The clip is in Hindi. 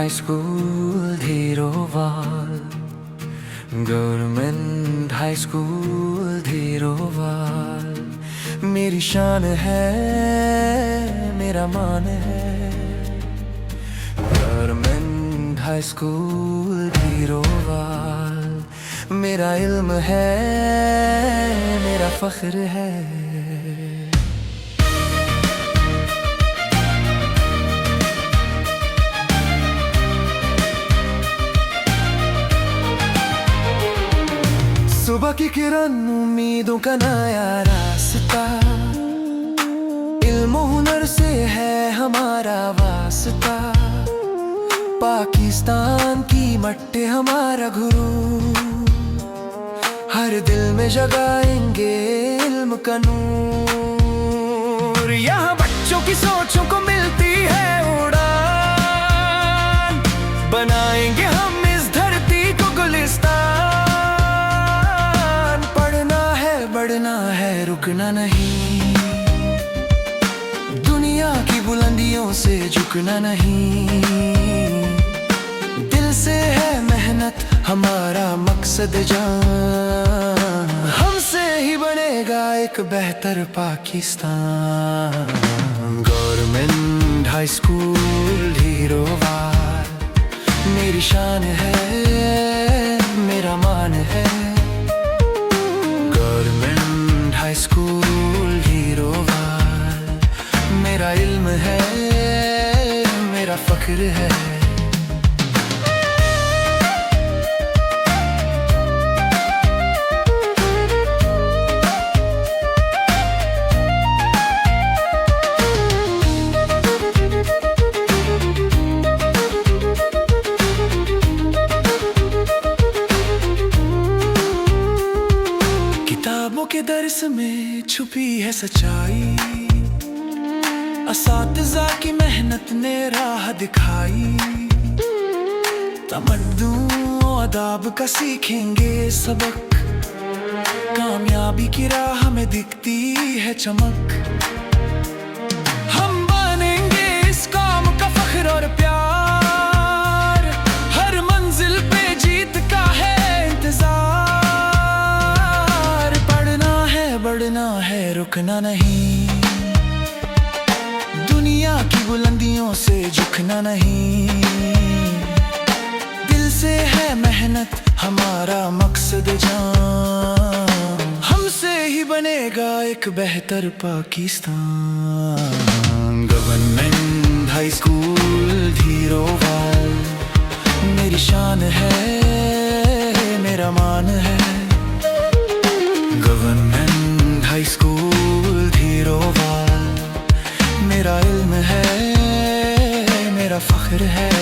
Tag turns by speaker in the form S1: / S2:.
S1: high school Dhiroval, government high school Dhiroval. मेरी शान है, मेरा मान है, government high school Dhiroval. मेरा इल्म है, मेरा फख्र है. सुबह की किरण उम्मीदों का नया रास्ता, इल्म हुनर से है हमारा वास्ता. पाकिस्तान की मट्टी हमारा गुरु, हर दिल में जगाएंगे इल्म का नूर. यहाँ बच्चों की सोचों को मिलती है उड़ान, बनाएंगे हम इस धरती को गुलिस्तान. बढ़ना है रुकना नहीं, दुनिया की बुलंदियों से झुकना नहीं. दिल से है मेहनत हमारा मकसद जान, हमसे ही बनेगा एक बेहतर पाकिस्तान. गवर्नमेंट हाई स्कूल ढीरोवाल, मेरी शान है, मेरा मान है. हाई स्कूल ढीरोवाल, मेरा इल्म है, मेरा फख्र है. किताबों के दर्स में छुपी है सच्चाई, असातिज़ा की मेहनत ने राह दिखाई. तमद्दुन और अदाब का सीखेंगे सबक, कामयाबी की राह में दिखती है चमक. हम बनेंगे इस कौम का फख्र और प्यार, हर मंजिल पे जीत का है इंतजार. बढ़ना है रुकना नहीं, दुनिया की बुलंदियों से झुकना नहीं. दिल से है मेहनत हमारा मकसद जान, हमसे ही बनेगा एक बेहतर पाकिस्तान. गवर्नमेंट हाई स्कूल ढीरोवाल, मेरी शान है, मेरा मान है. गवर्नमेंट हाई स्कूल ढीरोवाल, मेरा इल्म है, मेरा फख्र है.